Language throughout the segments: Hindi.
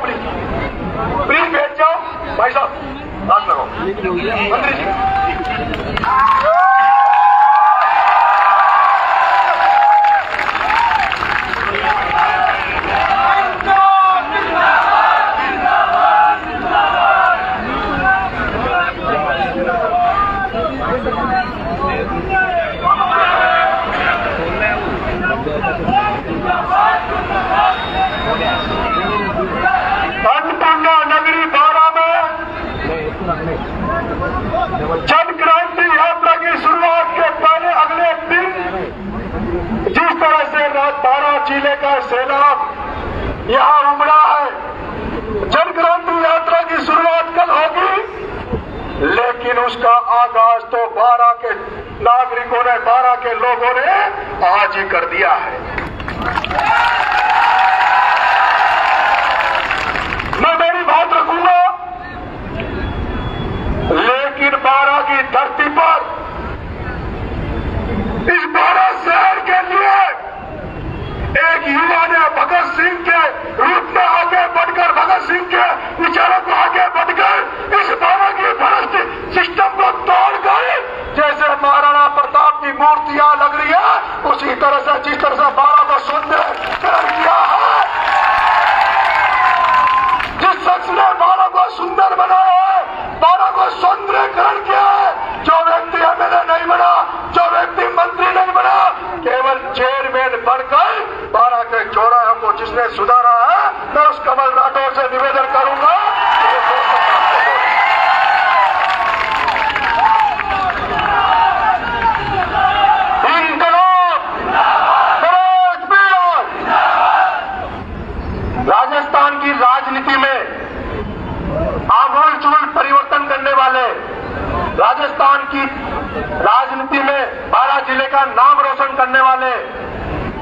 प्लीज बैठ जाओ। भाई साहब हाथ लगाओ। मंत्री जी अन्नपूर्णा नगरी बारा में जन क्रांति यात्रा की शुरुआत के पहले अगले दिन जिस तरह से बारा जिले का सैलाब यहां उमड़ा है, जन क्रांति यात्रा की शुरुआत कल होगी, लेकिन उसका आगाज तो बारा के नागरिकों ने, बारा के लोगों ने आज ही कर दिया है। मैं मेरी बात रखूंगा, लेकिन बारा की धरती पर इस बारा शहर के लिए एक युवा ने भगत सिंह के रूप में आगे बढ़कर, भगत सिंह के विचारों को आगे बढ़कर इस बारा की भ्रष्ट सिस्टम को तोड़ गए। जैसे महाराणा प्रताप की मूर्तियां लग रही है, उसी तरह से जिस तरह से बारा को सुंदरीकरण किया है, जिस शख्स ने बारा को सुंदर बनाया है, बारा को सौंदर्यीकरण किया है, जो व्यक्ति एमएलए नहीं बना, जो व्यक्ति मंत्री नहीं बना, केवल चेयरमैन बनकर बारा के चौराहे को जिसने सुधारा है, मैं उस कमल राठौर से निवेदन करूंगा राजस्थान की राजनीति में आमूल परिवर्तन करने वाले, राजस्थान की राजनीति में बारा जिले का नाम रोशन करने वाले,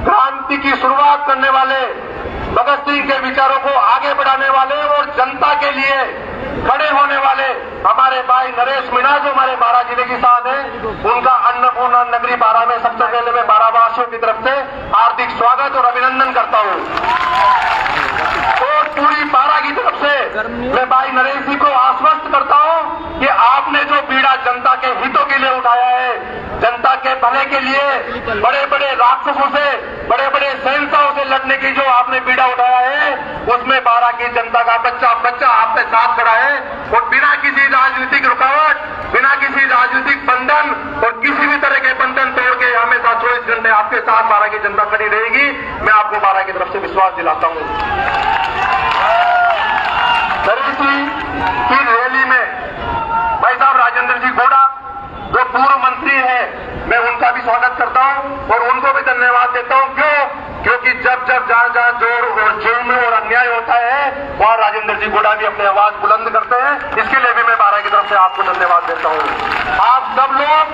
क्रांति की शुरुआत करने वाले, भगत सिंह के विचारों को आगे बढ़ाने वाले और जनता के लिए खड़े होने वाले हमारे भाई नरेश मीणा जो हमारे बारा जिले के साथ हैं, उनका अन्नपूर्णा नगरी बारा में सबसे पहले मैं बारा वासियों की तरफ से हार्दिक स्वागत और अभिनंदन करता हूं। और पूरी बारा की तरफ से मैं भाई नरेश जी को आश्वस्त करता हूं कि आपने जो बीड़ा जनता के हितों के लिए उठाया है, जनता के भले के लिए बड़े बड़े राक्षसों से, बड़े बड़े शहंशाहों से लड़ने की जो आपने बीड़ा उठाया है, उसमें बारा की जनता का बच्चा बच्चा आपके साथ खड़ा है और बिना किसी राजनीतिक रुकावट, बिना किसी राजनीतिक बंधन और किसी भी तरह के बंधन तोड़ के हमेशा 24 घंटे आपके साथ बारा की जनता खड़ी रहेगी। मैं आपको बारा की तरफ से विश्वास दिलाता हूं। नरेश जी की रैली में भाई साहब राजेंद्र जी गोड़ा जो पूर्व मंत्री है, मैं उनका भी स्वागत करता हूं और उनको भी धन्यवाद देता हूं। क्योंकि जब जब जहां जोर और जुल्म और अन्याय होता है, वहां राजेंद्र जी गोड़ा भी अपनी आवाज बुलंद करते हैं। इसके लिए भी मैं बारा की तरफ से आपको धन्यवाद देता हूं। आप सब लोग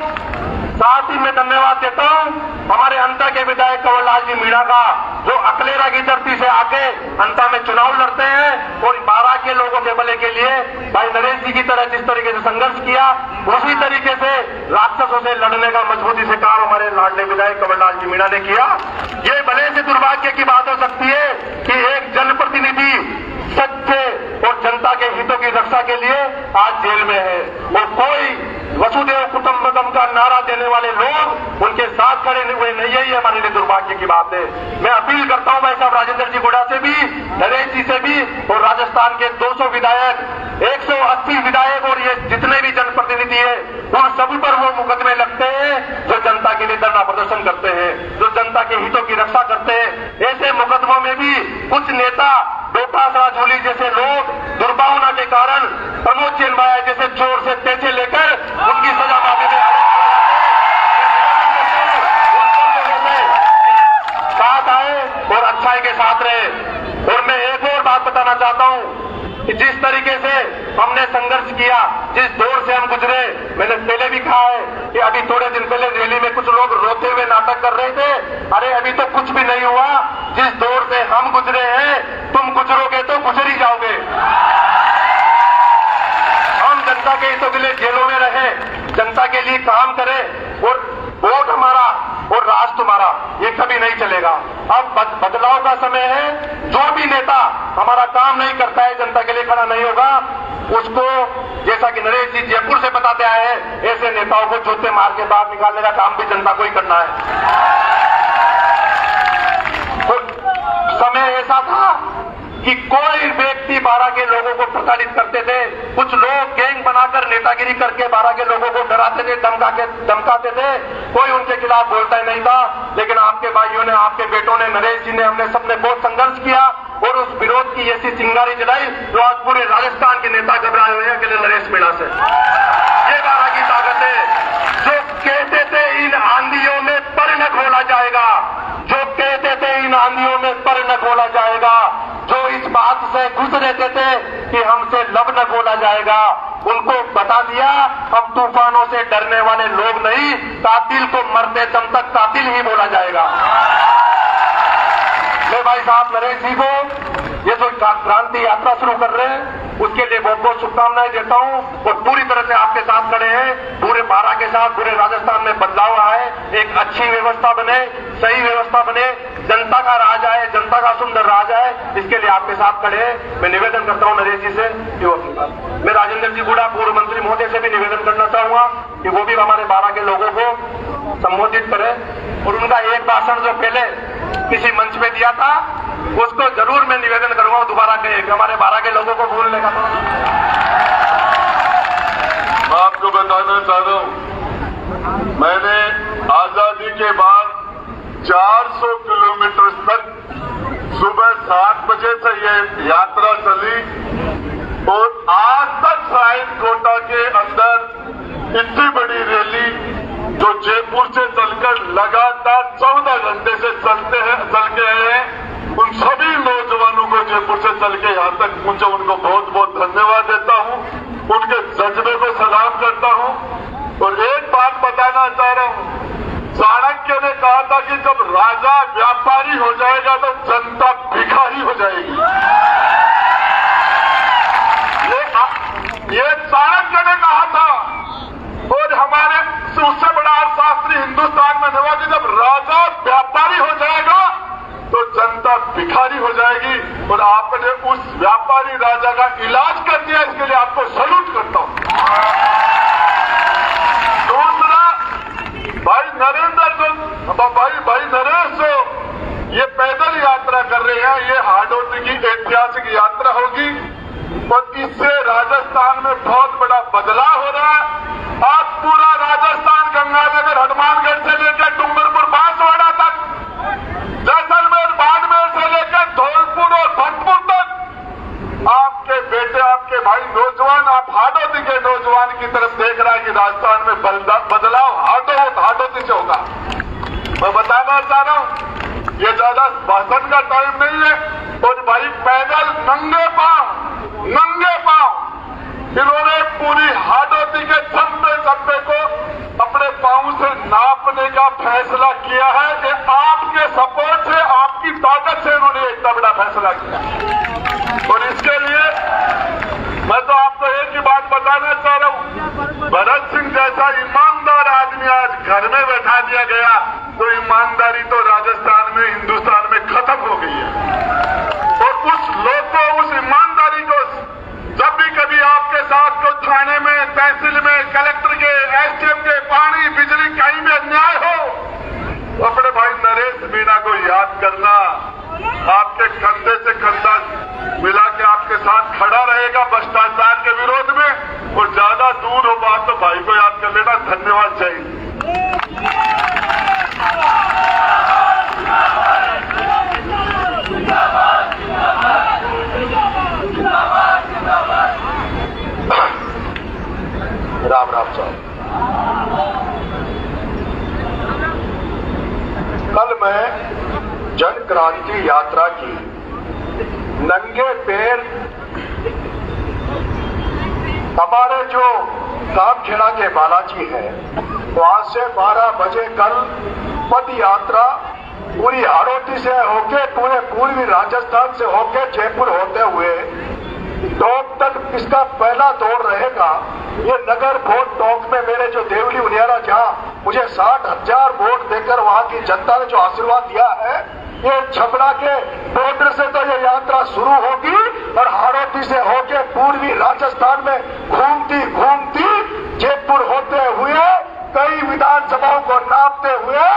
साथ ही मैं धन्यवाद देता हूं हमारे अंता के विधायक कंवरलाल जी मीणा का, जो अकलेरा की धरती से आके अंता में चुनाव लड़ते हैं और बारा के लोगों के भले के लिए भाई नरेश जी की तरह जिस तरीके से संघर्ष किया, उसी तरीके से राक्षसों से लड़ने का मजबूती से काम हमारे लाडले विधायक कंवरलाल जी मीणा ने किया। ये भले से दुर्भाग्य की बात हो सकती है कि एक जनप्रतिनिधि सच्चे और जनता के हितों की रक्षा के लिए आज जेल में है और कोई वसुदेव कुटुंबकम का नारा देने वाले लोग उनके साथ खड़े हुए नहीं है। ये हमारे लिए दुर्भाग्य की बात है। मैं अपील करता हूं भाई साहब राजेंद्र जी गोड़ा से भी, नरेश जी से भी और राजस्थान के 200 विधायक, 180 विधायक और ये जितने भी जनप्रतिनिधि है, उन सभी पर वो मुकदमे लगते हैं जो जनता के लिए धरना प्रदर्शन करते हैं, जो जनता के हितों की रक्षा करते हैं। ऐसे मुकदमों में भी कुछ नेता डोटासरा झोली जैसे लोग दुर्भावना के कारण प्रमोद चेनबाया जैसे चोर से पैसे लेकर उनकी सजा मांगने में साथ आए और अच्छाई के साथ रहे। और मैं एक और बात बताना चाहता हूं कि जिस तरीके से हमने संघर्ष किया, जिस दौर से हम गुजरे, मैंने पहले भी कहा है कि अभी थोड़े दिन पहले रैली में कुछ लोग रोते हुए नाटक कर रहे थे। अरे अभी तो कुछ भी नहीं हुआ। जिस दौर से हम गुजरे हैं, तुम गुजरोगे तो गुजर ही जाओगे। हम जनता के हितों के लिए जेलों में रहे, जनता के लिए काम करें और वोट हमारा और राज तुम्हारा, ये कभी नहीं चलेगा। अब बदलाव का समय है। जो भी नेता हमारा काम नहीं करता है, जनता के लिए खड़ा नहीं होगा, उसको जैसा कि नरेश जी जयपुर से बताते आए हैं, ऐसे नेताओं को जूते मार के बाहर निकालने का काम भी जनता को ही करना है। तो समय ऐसा था कि कोई व्यक्ति बारह के लोगों को प्रताड़ित करते थे। कुछ लोग गैंग बनाकर नेतागिरी करके बारह के लोगों को डराते थे, धमकाते थे। कोई उनके खिलाफ बोलता ही नहीं था। लेकिन आपके भाइयों ने, आपके बेटों ने, नरेश जी ने, हमने सबने बहुत संघर्ष किया और उस विरोध की ऐसी चिंगारी जलाई जो आज पूरे राजस्थान के नेता घबराए हुए हैं अकेले नरेश मीणा से। ये बारह की ताकत है। जो कहते थे इन आंधियों में पर न खोला जाएगा, जो कहते थे इन आंधियों में पर न खोला जाएगा, जो इस बात से खुश रहते थे कि हमसे लब न खोला जाएगा, उनको बता दिया हम तूफानों से डरने वाले लोग नहीं, कातिल को मरते दम तक कातिल ही बोला जाएगा। मैं भाई साहब नरेश जी को ये जो क्रांति यात्रा शुरू कर रहे हैं उसके लिए बहुत बहुत शुभकामनाएं देता हूं और पूरी तरह से आपके साथ खड़े हैं। पूरे बारह के साथ पूरे राजस्थान में बदलाव आए, एक अच्छी व्यवस्था बने, सही व्यवस्था बने, जनता का राज आए, जनता का सुंदर राज आए, इसके लिए आपके साथ खड़े हैं। मैं निवेदन करता हूं नरेश जी से कि वो अपनी बात, मैं राजेंद्र जी गुड़ा पूर्व मंत्री महोदय से भी निवेदन करना चाहूंगा कि वो भी हमारे बारह के लोगों को संबोधित करें और उनका एक भाषण जो पहले किसी मंच पे दिया था उसको जरूर मैं निवेदन करूंगा दोबारा कहे कि हमारे बारह के लोगों को भूलने का। मैं आपको बताना चाह रहा हूं, मैंने आजादी के बाद 400 किलोमीटर तक सुबह 7 बजे से ये यात्रा चली और आज तक साइन कोटा के अंदर इतनी बड़ी रैली जो जयपुर से चलकर लगातार 14 घंटे से चल के आए हैं, उन सभी नौजवानों को जयपुर से चल के यहाँ तक पहुंचे, उनको बहुत बहुत धन्यवाद देता हूँ, उनके जज्बे को सलाम करता हूँ। और एक बात बताना चाह रहा हूँ, चाणक्य ने कहा था कि जब राजा व्यापारी हो जाएगा तो जनता भिखारी हो जाएगी। ये चाणक्य ने कहा था और हमारे उससे बड़ा अर्थशास्त्री हिंदुस्तान में हुआ कि जब राजा व्यापारी हो जाएगा तो जनता भिखारी हो जाएगी। और आपने उस व्यापारी राजा का इलाज कर दिया, इसके लिए आपको सैल्यूट करता हूं। दूसरा, भाई नरेश जो ये पैदल यात्रा कर रहे हैं, ये हाडोटी की ऐतिहासिक यात्रा होगी और इससे राजस्थान में बहुत बड़ा बदलाव हो रहा है। आज पूरा राजस्थान गंगानगर हनुमानगढ़ से लेकर डूंगरपुर बांसवाड़ा तक, जैसलमेर बाड़मेर से लेकर धौलपुर और भरतपुर तक आपके बेटे, आपके भाई नौजवान, आप हाडोती के नौजवान की तरफ देख रहा है कि राजस्थान में बदलाव हाडोती से होगा। मैं बताना चाह रहा हूं, ये ज्यादा भाषण का टाइम नहीं है। और भाई पैदल नंगे पांव इन्होंने पूरी हाडोती के चप्पे को अपने पांव से नापने का फैसला किया है कि आपके सपोर्ट से, आपकी ताकत से इन्होंने इतना बड़ा फैसला किया। और इसके लिए मैं तो आपको एक ही बात बताना चाह रहा हूं, भरत सिंह जैसा ईमानदार आदमी आज घर में बैठा दिया गया तो ईमानदारी तो राजस्थान में, हिंदुस्तान में खत्म हो गई है। और उस लोग को, उस ईमानदारी को जब भी कभी आपके साथ को थाने में, तहसील में, कलेक्टर के, एसडीएम के, पानी बिजली कहीं भी अन्याय हो तो अपने भाई नरेश मीणा को याद करना, आपके कंधे से कंधा मिला के आपके साथ खड़ा रहेगा भ्रष्टाचार के विरोध में। और ज्यादा दूर हो बात तो भाई को याद कर लेना। धन्यवाद चाहिए। राम राम साहब, कल मैं जन क्रांति यात्रा की नंगे पैर हमारे जो कामखेड़ा के बालाजी है वहां से 12 बजे कल पद यात्रा पूरी हाडोती से होके पूरे पूर्वी राजस्थान से होके जयपुर होते हुए टोंक तक इसका पहला दौर रहेगा। ये नगर वोट टोंक में मेरे जो देवली उनियारा, जहां मुझे 60,000 वोट देकर वहां की जनता ने जो आशीर्वाद दिया है, ये छपरा के बॉर्डर से तो ये यात्रा शुरू होगी और हाड़ौती से होके पूर्वी राजस्थान में घूमती घूमती जयपुर होते हुए कई विधानसभाओं को नापते हुए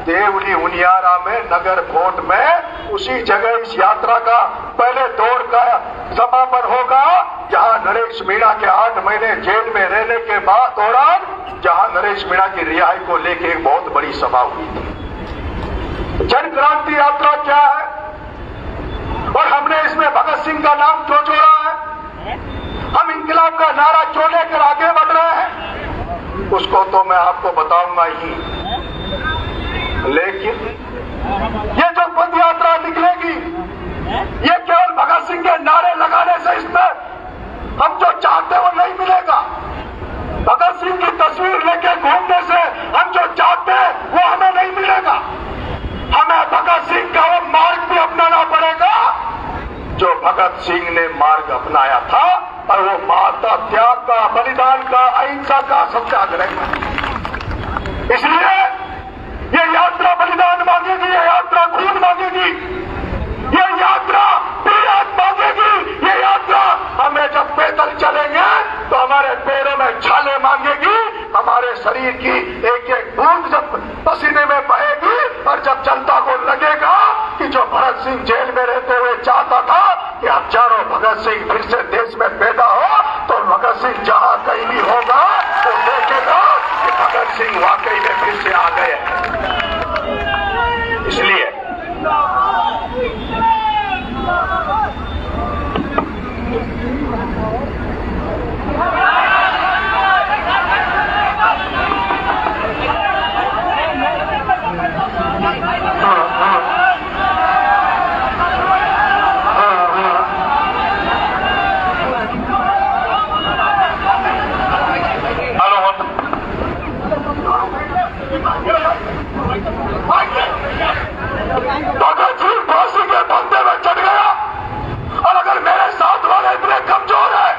देवली उनियारा में नगर वोट में उसी जगह इस यात्रा का पहले दौर का समापन होगा, जहां नरेश मीणा के 8 महीने जेल में रहने के बाद दौरान जहां नरेश मीणा की रिहाई को लेकर एक बहुत बड़ी सभा हुई थी। जन क्रांति यात्रा क्या है और हमने इसमें भगत सिंह का नाम क्यों जोड़ा है, हम इंकलाब का नारा क्यों लेकर आगे बढ़ रहे हैं, उसको तो मैं आपको बताऊंगा ही। लेकिन ये जो पद यात्रा निकलेगी, ये केवल भगत सिंह के नारे लगाने से इसमें हम जो चाहते वो नहीं मिलेगा। भगत सिंह की तस्वीर लेके घूमने से हम जो चाहते हैं वो हमें नहीं मिलेगा। हमें भगत सिंह का वो मार्ग भी अपनाना पड़ेगा जो भगत सिंह ने मार्ग अपनाया था, और वो माता त्याग का, बलिदान का, अहिंसा का, सत्याग्रह का। इसलिए ये यात्रा बलिदान मांगेगी, ये यात्रा खून मांगेगी, ये यात्रा पीड़ित मांगेगी, ये यात्रा हमें जब पैदल चलेंगे तो हमारे पैरों में छाले मांगेगी, हमारे शरीर की एक एक बूंद जब पसीने में बहेगी, और जब जनता को लगेगा कि जो भगत सिंह जेल में रहते हुए चाहता था कि हजारों भगत सिंह फिर से देश में पैदा हो, तो भगत सिंह जहां कहीं भी होगा तो देखेगा कि भगत सिंह वाकई में फिर से आ गए। इसलिए भगत सिंह फांसी के फंदे में चढ़ गया, और अगर मेरे साथ वाले इतने कमजोर है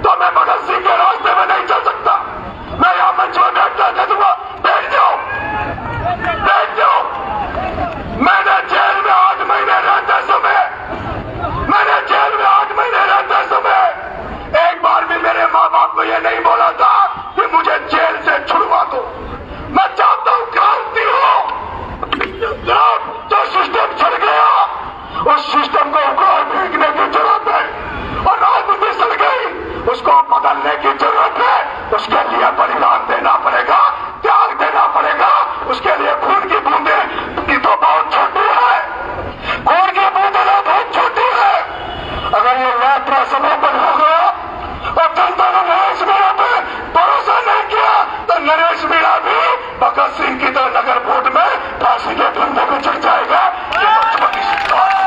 तो मैं भगत सिंह के रास्ते में नहीं चल सकता। मैं यहां मंच में बैठना कह दूंगा, बैठ जाओ, बैठ जाओ। मैंने जेल में 8 महीने रहते समय, मैंने जेल में 8 महीने रहते समय एक बार भी मेरे माँ बाप को यह नहीं बोला था कि मुझे जेल से छुड़वा दो। मैं चाहता हूं क्रांति हो, जो सिस्टम चल गया उस सिस्टम को उखाड़ फेंकने की जरूरत है, और राजनीति चल गई उसको बदलने की जरूरत है। उसके लिए बलिदान देना पड़ेगा, त्याग देना पड़ेगा, उसके लिए खून की बूंदें की तो बहुत छोटी है, खून की बूंदें तो बहुत छोटी है। अगर ये यात्रा समापन हो गया और जनता ने नरेश मीणा पे भरोसा नहीं किया तो नरेश मीणा भी भगत सिंह की तो नगर वोट में फांसी के फंदे में चढ़ जाएगा। ये बचपन की शिक्षा है।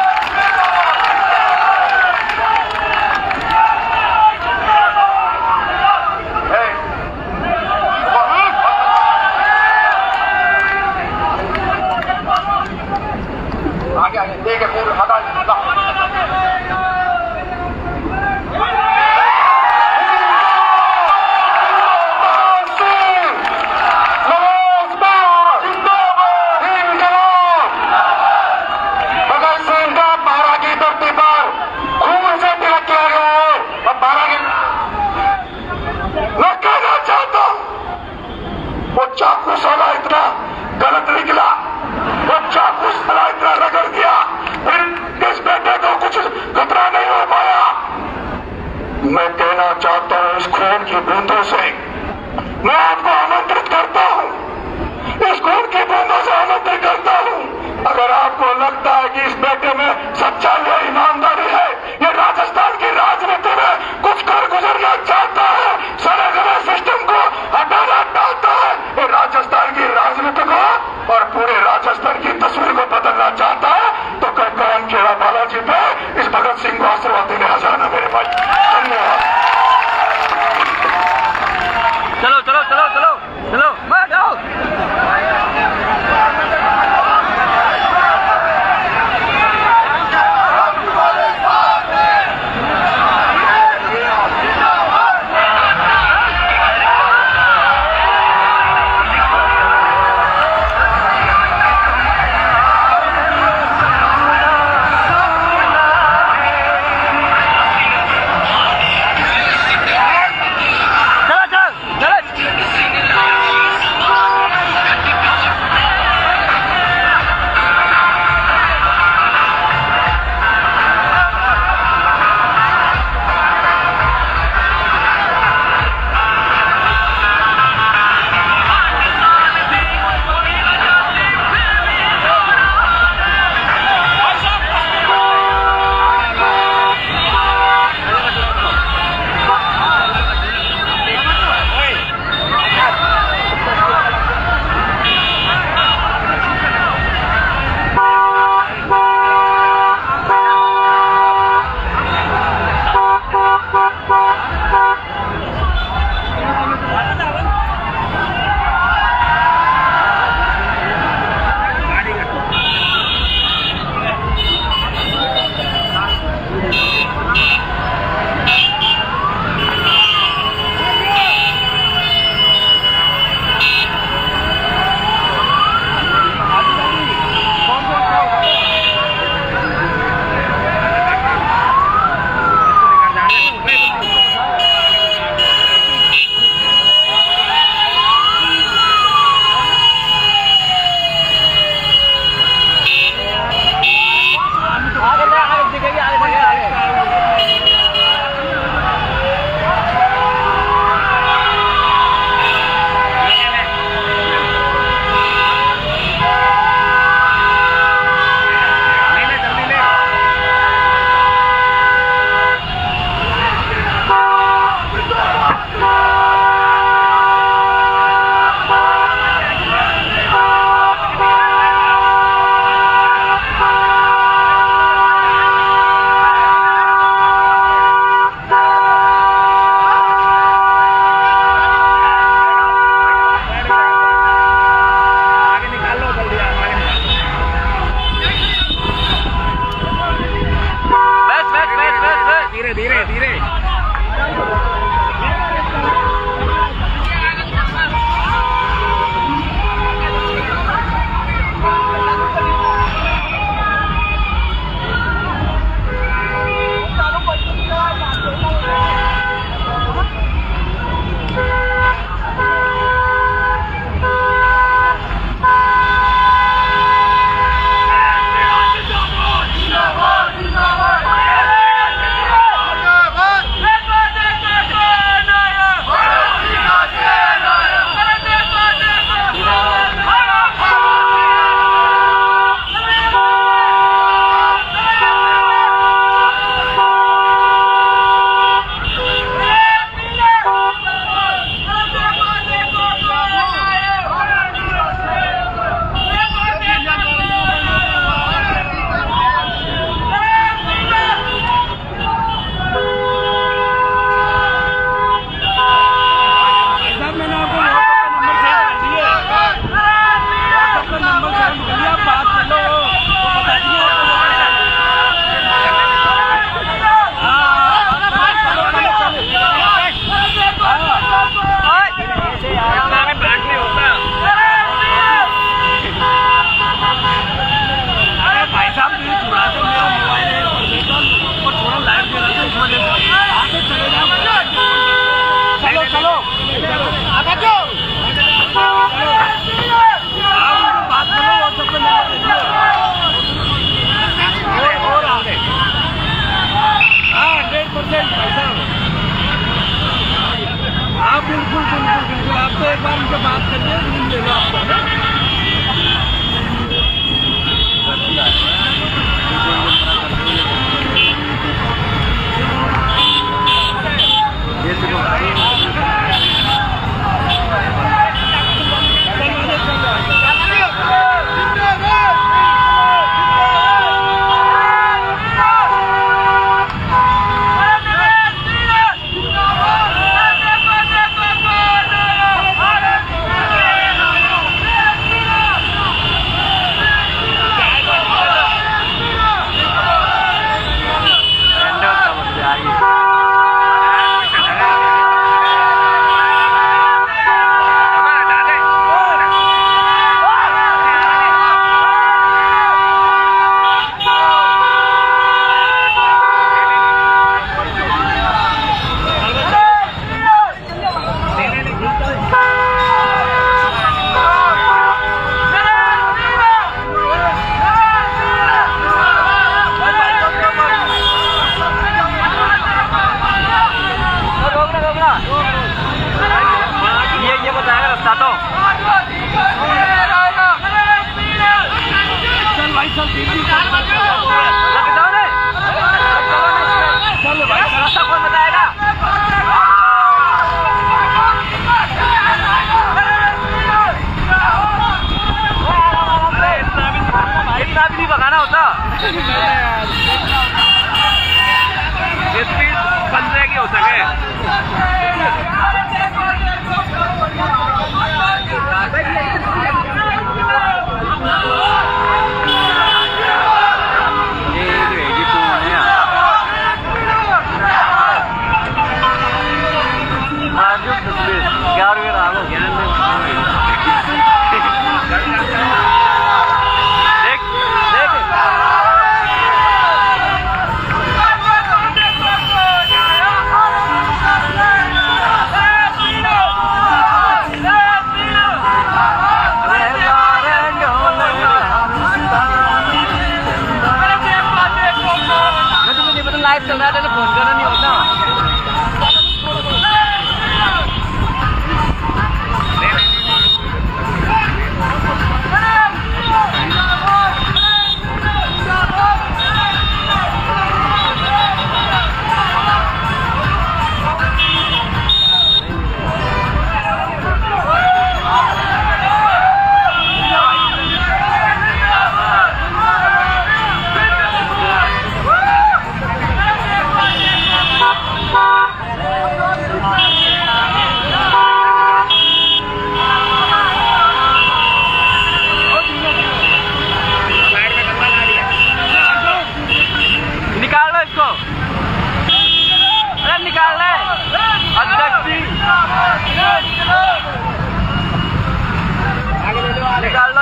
आगे ठीक है, फिर हटा चाकू साला इतना गलत निकला, वो चाकू साला इतना रगड़ दिया, फिर इस बेटे को कुछ खतरा नहीं हो पाया। मैं कहना चाहता हूं इस खून की बूंदों से मैं आपको आमंत्रित करता हूं, इस खून की बूंदों से आमंत्रित करता हूं। अगर आपको लगता है कि इस बेटे में सच्चाई और ईमानदारी है, ये राजस्थान की राजनीति में कुछ कर गुजरना चाहता है, सड़े गले सिस्टम को हटाना चाहता है, ये राजस्थान की राजनीति को और पूरे राजस्थान की तस्वीर को बदलना चाहता है, तो करण खेड़ा बालाजी पे इस भगत सिंह को आशीर्वाद देने आ जाना मेरे भाई। धन्यवाद। चलो चलो चलो चलो चलो मैं जाओ। धीरे धीरे बिल्कुल आप तो एक बार उनसे बात करिए, रूम ले लो आपको।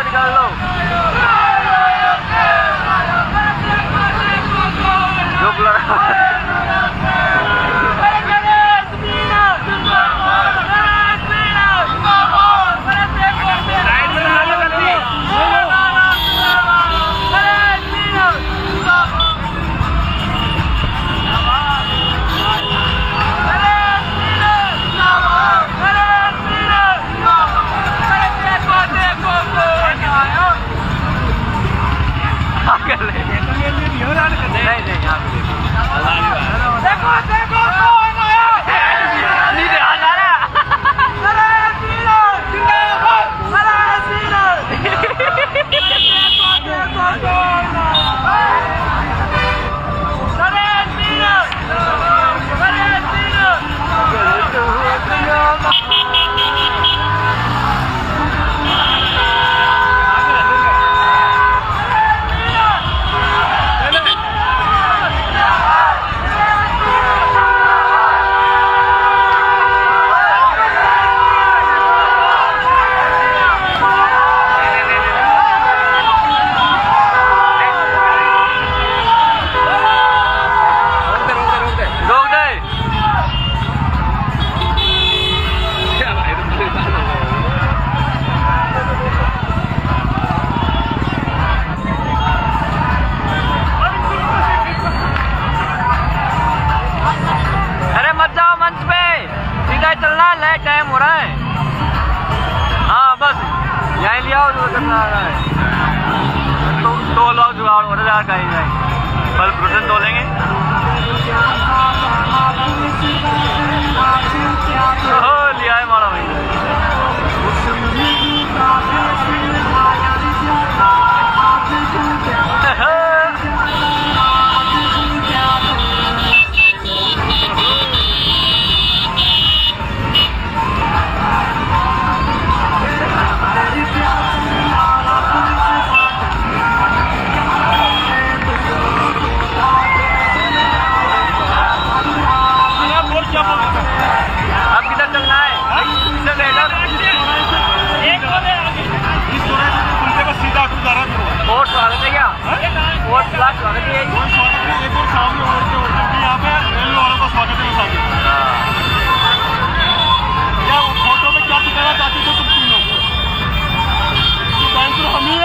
निकाल लो। जोक लगा। टाइम हो रहा है। हाँ बस यहीं लिया तो लोग जुगाड़ हो रहा है, कहीं जाए बल प्रोटेन तो लेंगे। लिया है मारा भाई। अब किधर चलना है? सीधा और स्वागत है क्या? और क्लास स्वागत है। एक और सामने यहाँ पे रेलवे वालों का स्वागत है। क्या फोटो में क्या दिखाना चाहते थे तुम तीनों? हम ही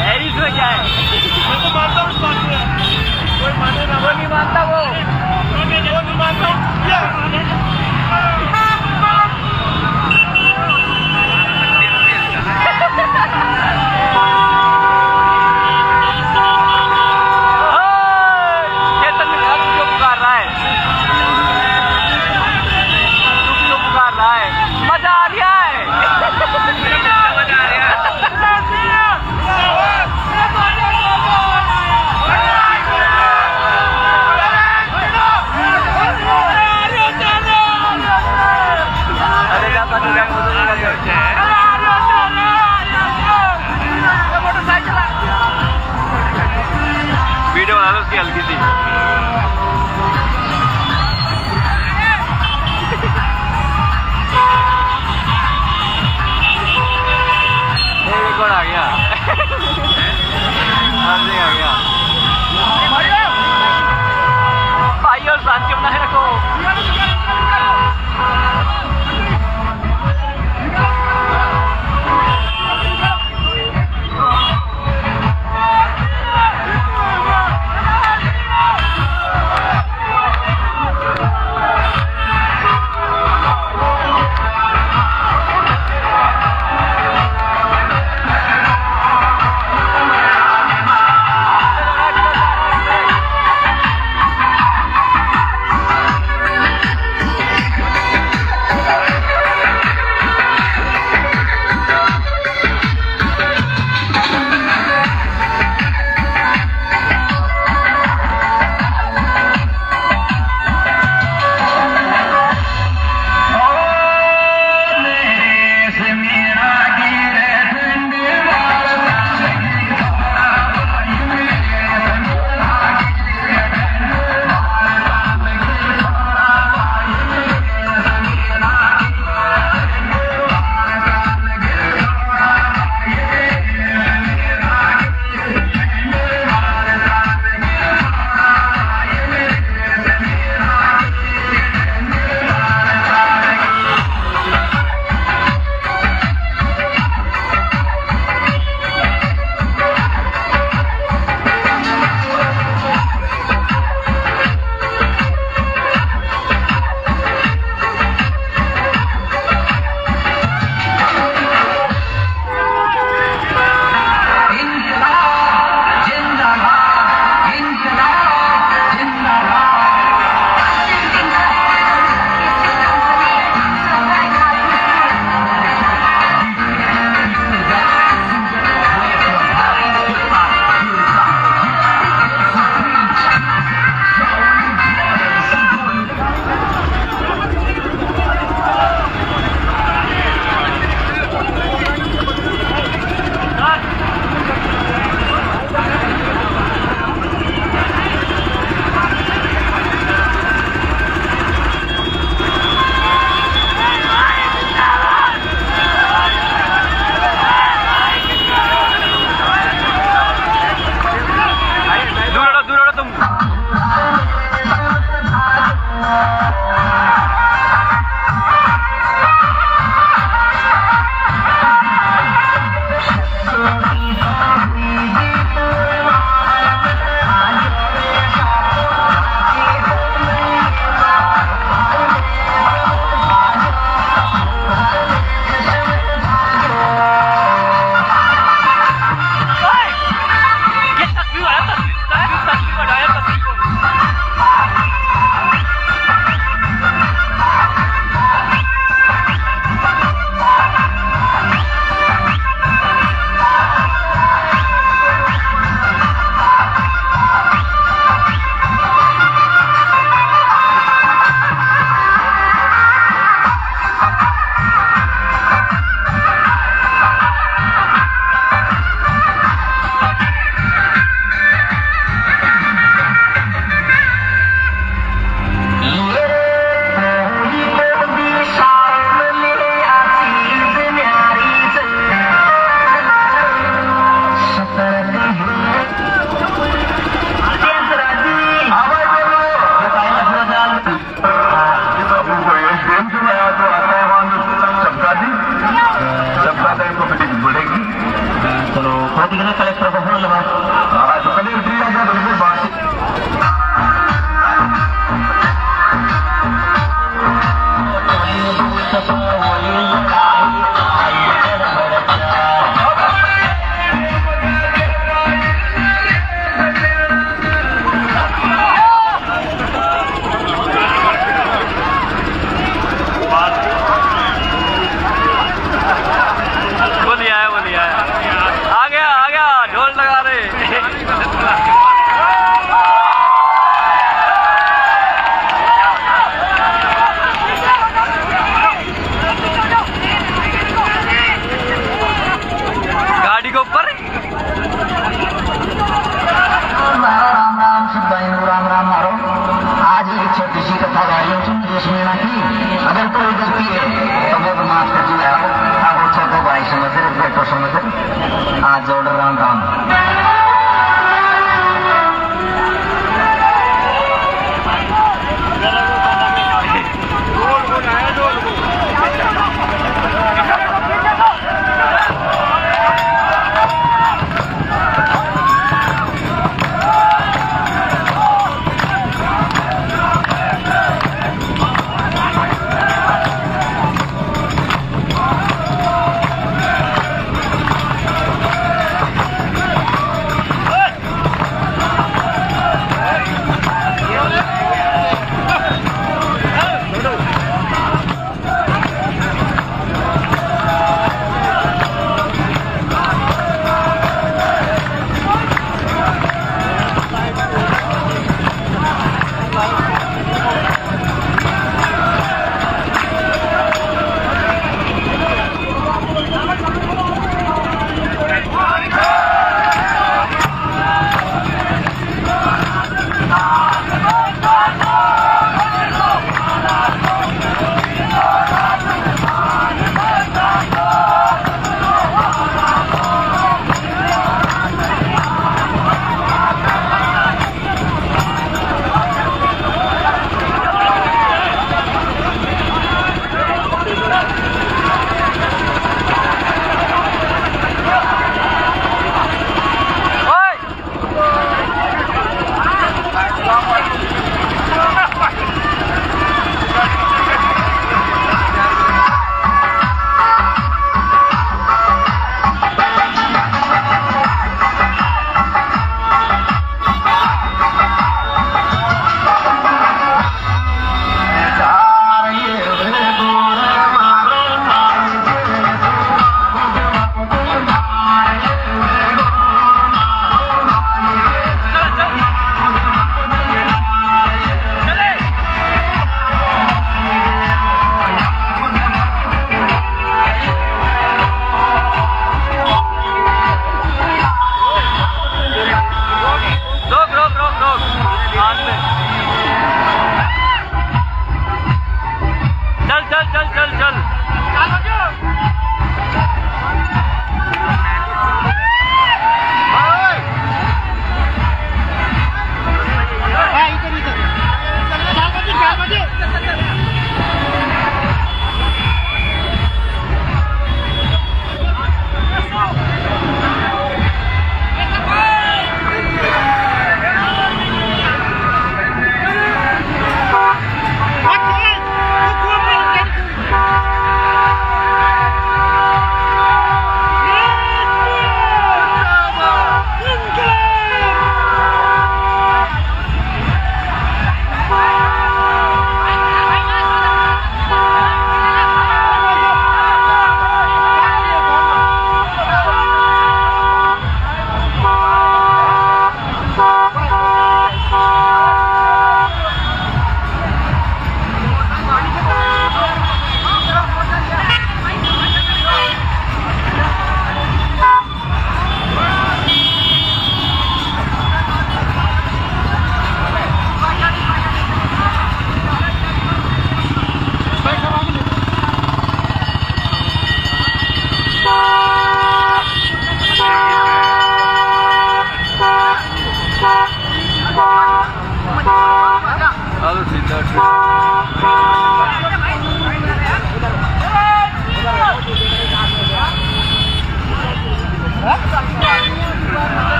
है इसमें क्या है? मैं तो मानता हूँ कोई माने ना, वो नहीं मानता, वो नहीं मानता हूँ। किसी कथाकारियों से दुश्मनी ना की। अगर कोई गलती है तो वो माफ कर दिया। आप अच्छा को भाई समझ रहे, बेटो समझ रहे, आज जोड़ राम राम।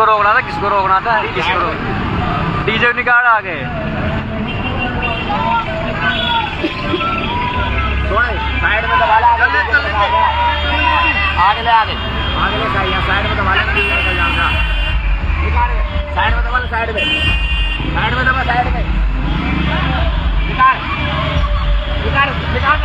किसको रोकना था, किसको रोकना था, किसको रोक डीजे निकाल आगे साइड में दबा आगे ले साइड में दबा साइड में दबा साइड में दबा साइड में निकाल निकाल निकाल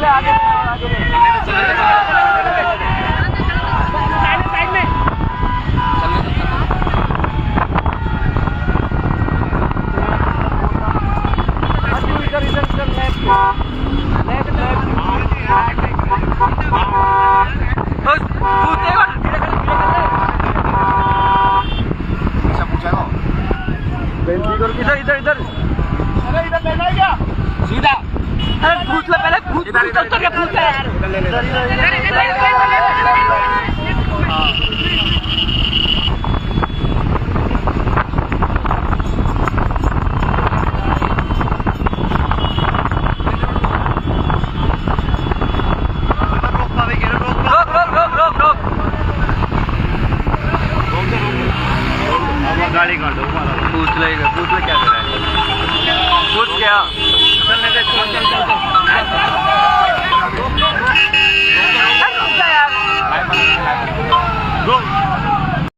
आगे निकाल इधर इधर इधर अरे इधर ले जाएगा सीधा। अरे पूछ ले पहले, पूछ तो क्या पूछ यार। गाड़ी कर दो, पूछ ले क्या कर रहा है, पूछ क्या। चलने दे, चल चल चल यार गो।